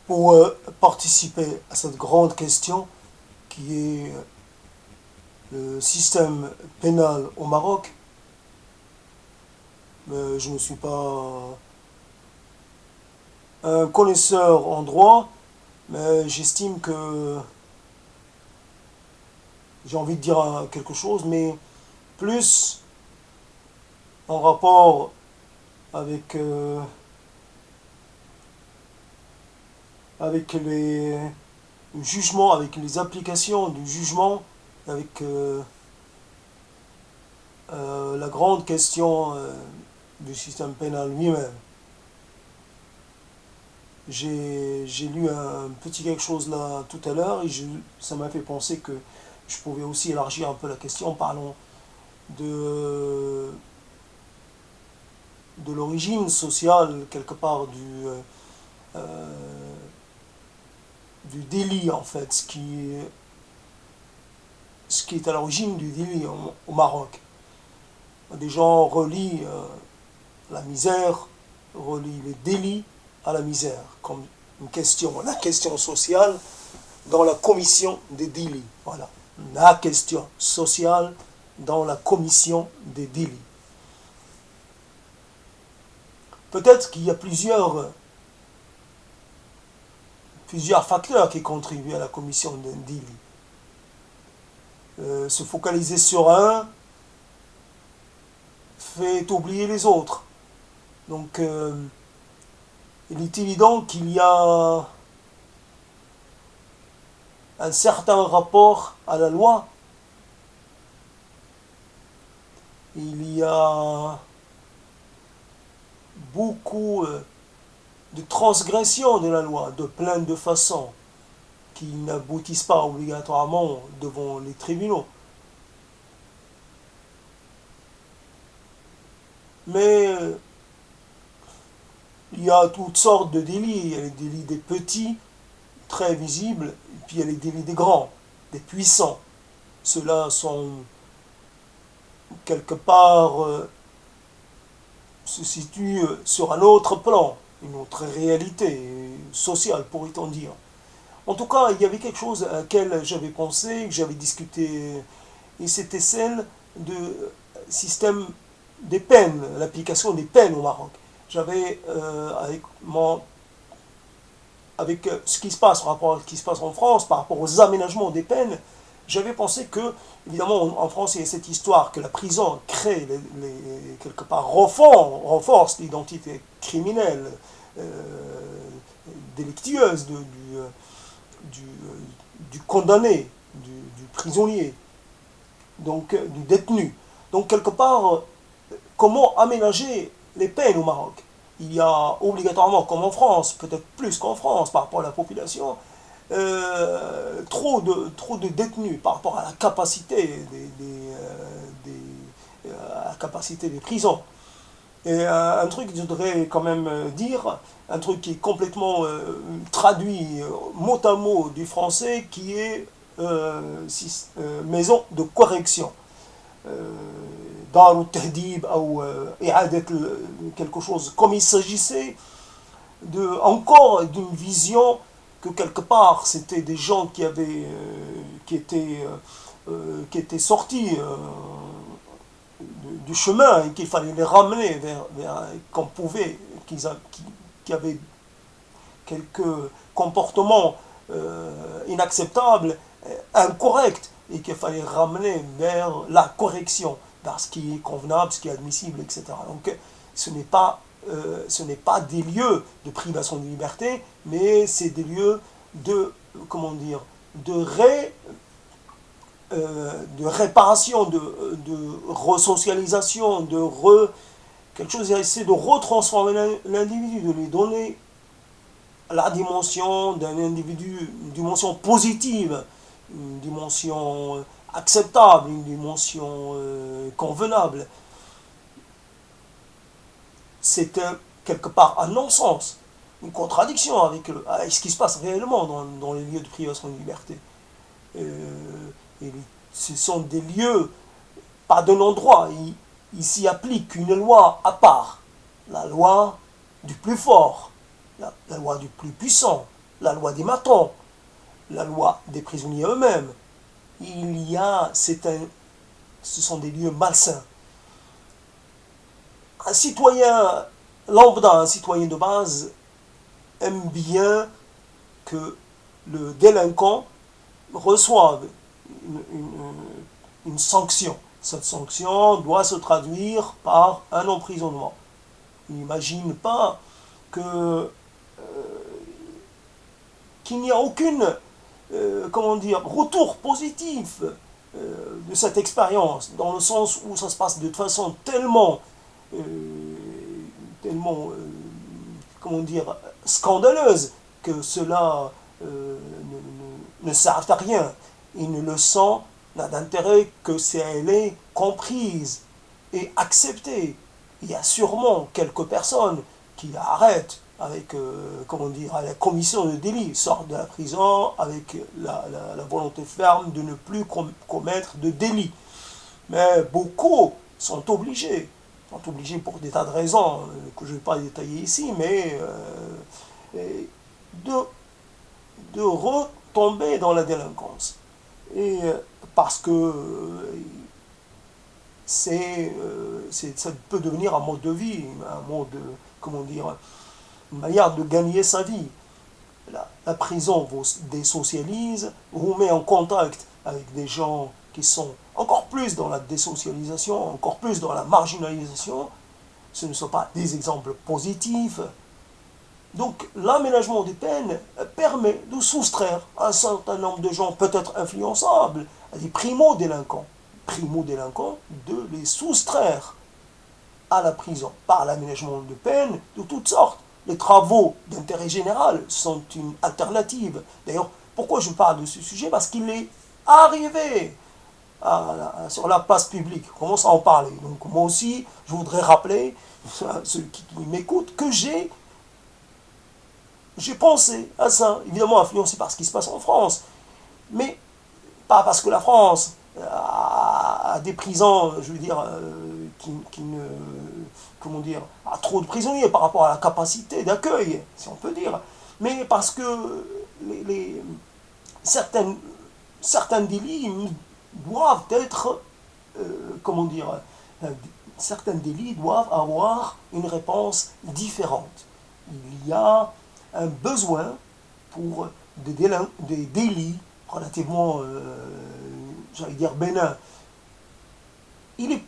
pour participer à cette grande question qui est le système pénal au Maroc. Mais je ne suis pas un connaisseur en droit, mais j'estime que j'ai envie de dire quelque chose, mais plus en rapport avec, avec les jugements, avec les applications du jugement, avec la grande question du système pénal lui-même. J'ai lu un petit quelque chose là tout à l'heure et ça m'a fait penser que je pouvais aussi élargir un peu la question. Parlons de, de l'origine sociale, quelque part, du délit, en fait, ce qui est à l'origine du délit au Maroc. Des gens relient la misère, relient les délits à la misère, comme une question, la question sociale dans la commission des délits. Voilà, la question sociale dans la commission des délits. Peut-être qu'il y a plusieurs facteurs qui contribuent à la commission d'un délit. Se focaliser sur un fait oublier les autres. Donc, il est évident qu'il y a un certain rapport à la loi. Il y a beaucoup de transgressions de la loi, de plein de façons, qui n'aboutissent pas obligatoirement devant les tribunaux. Mais il y a toutes sortes de délits. Il y a les délits des petits, très visibles, et puis il y a les délits des grands, des puissants. Ceux-là sont quelque part se situent sur un autre plan, une autre réalité sociale, pourrait-on dire. En tout cas, il y avait quelque chose à laquelle j'avais pensé, que j'avais discuté, et c'était celle du système des peines, l'application des peines au Maroc. J'avais, avec ce qui se passe par rapport à ce qui se passe en France, par rapport aux aménagements des peines, j'avais pensé que, évidemment, en France, il y a cette histoire que la prison crée, quelque part, renforce l'identité criminelle, délictueuse du, du condamné, du prisonnier, donc du détenu. Donc, quelque part, comment aménager les peines au Maroc? Il y a obligatoirement, comme en France, peut-être plus qu'en France par rapport à la population, trop de détenus par rapport à la capacité à la capacité des prisons. Et un truc que je voudrais quand même dire, un truc qui est complètement traduit mot à mot du français, qui est maison de correction. Dar ou Tahdib ou quelque chose, comme il s'agissait encore d'une vision que quelque part c'était des gens qui étaient sortis du chemin et qu'il fallait les ramener qu'on pouvait, qui avaient quelques comportements inacceptables, incorrects, et qu'il fallait ramener vers la correction, vers ce qui est convenable, ce qui est admissible, etc. Donc ce n'est pas des lieux de privation de liberté, mais c'est des lieux de, comment dire, de réparation, de resocialisation, quelque chose, c'est de retransformer l'individu, de lui donner la dimension d'un individu, une dimension positive, une dimension acceptable, une dimension convenable. C'est quelque part un non-sens, une contradiction avec ce qui se passe réellement dans les lieux de privation de liberté. Et ce sont des lieux, pas de non-droit. Il s'y applique une loi à part, la loi du plus fort, la loi du plus puissant. la loi des matons, la loi des prisonniers eux-mêmes. Ce sont des lieux malsains. Un citoyen lambda, un citoyen de base, aime bien que le délinquant reçoive une sanction. Cette sanction doit se traduire par un emprisonnement. Il n'imagine pas que qu'il n'y a aucune retour positif de cette expérience, dans le sens où ça se passe de façon tellement, euh, tellement scandaleuse, que cela ne sert à rien. Une leçon n'a d'intérêt que si elle est comprise et acceptée. Il y a sûrement quelques personnes qui arrêtent avec à la commission de délit, sortent de la prison avec la volonté ferme de ne plus commettre de délit. Mais beaucoup sont obligés pour des tas de raisons que je ne vais pas détailler ici, mais de, de retomber dans la délinquance. Et parce que ça peut devenir un mode de vie, un mode, une manière de gagner sa vie. La prison vous désocialise, vous met en contact avec des gens qui sont encore plus dans la désocialisation, encore plus dans la marginalisation. Ce ne sont pas des exemples positifs. Donc l'aménagement des peines permet de soustraire un certain nombre de gens peut-être influençables à des primo-délinquants, de les soustraire à la prison par l'aménagement de peines de toutes sortes. Les travaux d'intérêt général sont une alternative. D'ailleurs, pourquoi je parle de ce sujet? Parce qu'il est arrivé sur la place publique. On commence à en parler. Donc moi aussi, je voudrais rappeler à ceux qui m'écoutent que j'ai pensé à ça, évidemment influencé par ce qui se passe en France, mais pas parce que la France a des prisons, je veux dire, qui ne, a trop de prisonniers par rapport à la capacité d'accueil, si on peut dire, mais parce que certains délits doivent être, certains délits doivent avoir une réponse différente. Il y a un besoin pour des délits relativement, bénins. Il est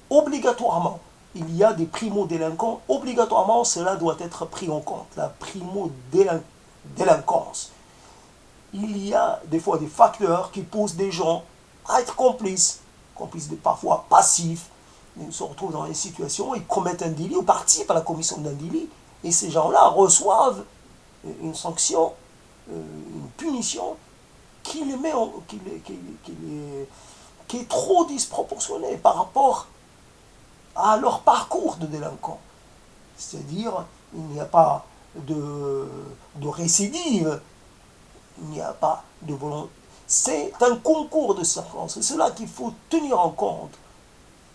obligatoirement, il y a des primo-délinquants, obligatoirement cela doit être pris en compte, la primo-délinquance. Il y a des fois des facteurs qui poussent des gens à être complices parfois passifs. Ils se retrouvent dans une situation, ils commettent un délit ou participent à la commission d'un délit, et ces gens-là reçoivent une sanction, une punition qui est trop disproportionnée par rapport à leur parcours de délinquant. C'est-à-dire, il n'y a pas de récidive, il n'y a pas de volonté. C'est un concours de circonstances. C'est cela qu'il faut tenir en compte.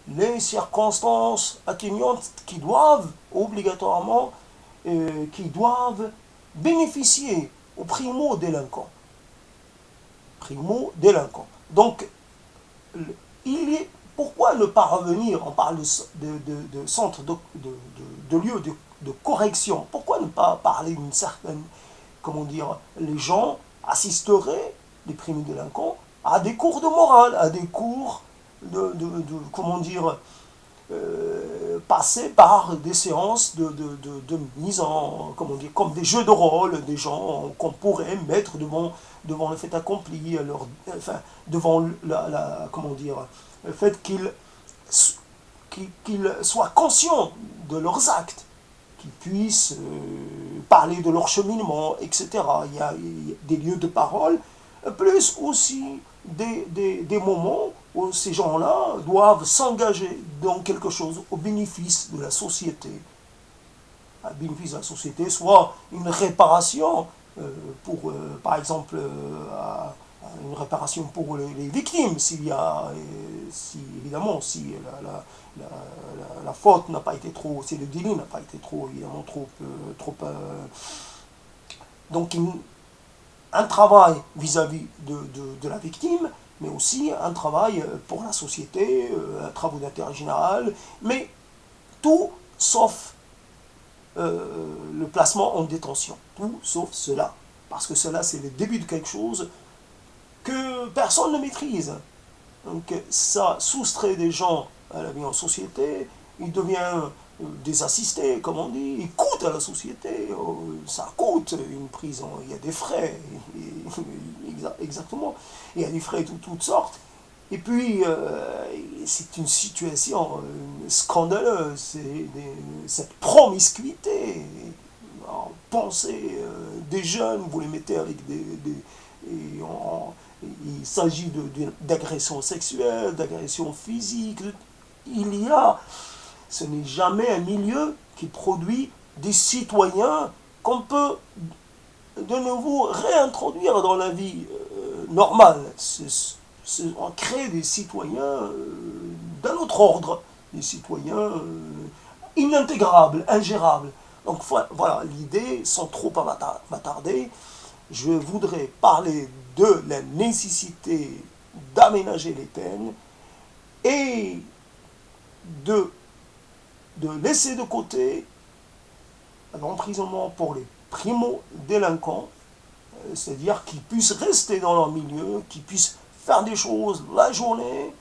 Les circonstances atténuantes qui doivent obligatoirement, bénéficier aux primo-délinquants. Donc, pourquoi ne pas revenir, on parle de centre de lieu de correction, pourquoi ne pas parler d'une certaine, les gens assisteraient, les primo-délinquants, à des cours de morale, à des cours passer par des séances de mise en, comme des jeux de rôle, des gens qu'on pourrait mettre devant le fait accompli, devant le fait qu'ils soient conscients de leurs actes, qu'ils puissent parler de leur cheminement, etc. Il y a des lieux de parole, plus aussi des moments où ces gens-là doivent s'engager dans quelque chose au bénéfice de la société. Un bénéfice de la société, soit une réparation par exemple, une réparation pour les victimes, évidemment, si la faute n'a pas été trop, si le délit n'a pas été trop, évidemment, donc un travail vis-à-vis de la victime, mais aussi un travail pour la société, un travail d'intérêt général, mais tout sauf le placement en détention. Tout sauf cela. Parce que cela, c'est le début de quelque chose que personne ne maîtrise. Donc ça soustrait des gens à la vie en société, il devient des assistés, comme on dit, il coûte à la société, ça coûte une prison, il y a des frais, exactement, il y a des frais de toutes sortes. Et puis, c'est une situation scandaleuse, cette promiscuité. Alors, pensez, des jeunes, vous les mettez avec et il s'agit d'agressions sexuelles, d'agressions physiques. Il y a, ce n'est jamais un milieu qui produit des citoyens qu'on peut de nouveau réintroduire dans la vie normale. On crée des citoyens d'un autre ordre, des citoyens inintégrables, ingérables. Donc voilà, l'idée, sans trop m'attarder, je voudrais parler de la nécessité d'aménager les peines et de, de laisser de côté l'emprisonnement pour les primo-délinquants, c'est-à-dire qu'ils puissent rester dans leur milieu, qu'ils puissent faire des choses la journée,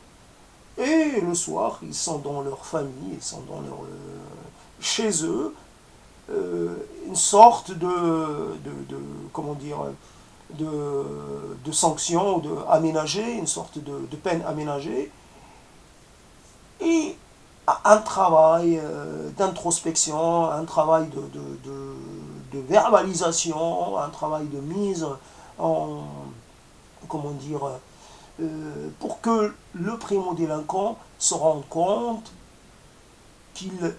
et le soir, ils sont dans leur famille, ils sont dans leur, chez eux, une sorte comment dire, de sanction, une sorte de peine aménagée, et un travail d'introspection, un travail de verbalisation, un travail de mise en, comment dire, pour que le primo-délinquant se rende compte qu'il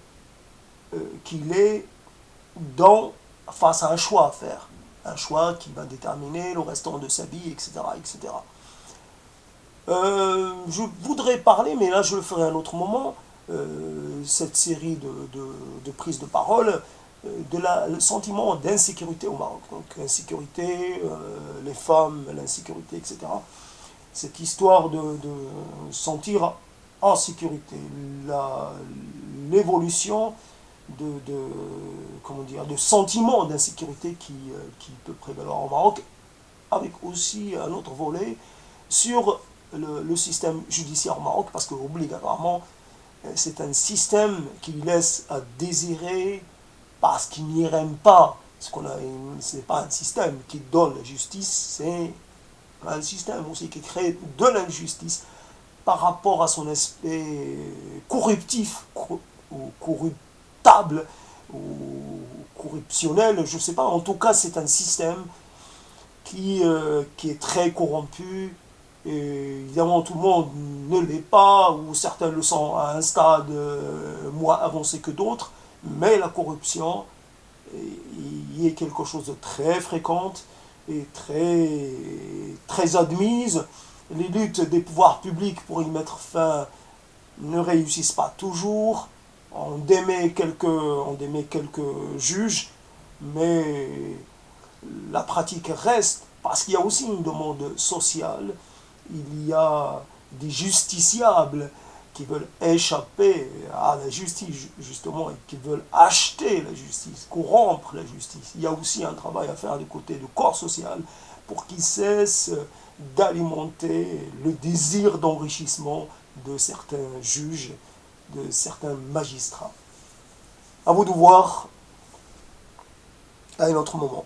est face à un choix à faire. Un choix qui va déterminer le restant de sa vie, etc. etc. Je voudrais parler, mais là je le ferai à un autre moment, cette série de prises de parole, le sentiment d'insécurité au Maroc. Donc l'insécurité, les femmes, l'insécurité, etc. Cette histoire de sentir en sécurité, l'évolution comment dire, de sentiment d'insécurité qui peut prévaloir au Maroc, avec aussi un autre volet sur le système judiciaire au Maroc, parce qu'obligatoirement, c'est un système qui laisse à désirer parce qu'il n'y aime pas. Ce n'est pas un système qui donne la justice, c'est un système aussi qui crée de l'injustice par rapport à son aspect corruptif ou corruptable ou corruptionnel, je ne sais pas. En tout cas, c'est un système qui est très corrompu. Et évidemment, tout le monde ne l'est pas, ou certains le sont à un stade moins avancé que d'autres, mais la corruption y est quelque chose de très fréquent et très admise. Les luttes des pouvoirs publics pour y mettre fin ne réussissent pas toujours. On démet quelques juges, mais la pratique reste, parce qu'il y a aussi une demande sociale. Il y a des justiciables qui veulent échapper à la justice, justement, et qui veulent acheter la justice, corrompre la justice. Il y a aussi un travail à faire du côté du corps social pour qu'il cesse d'alimenter le désir d'enrichissement de certains juges, de certains magistrats. À vous de voir à un autre moment.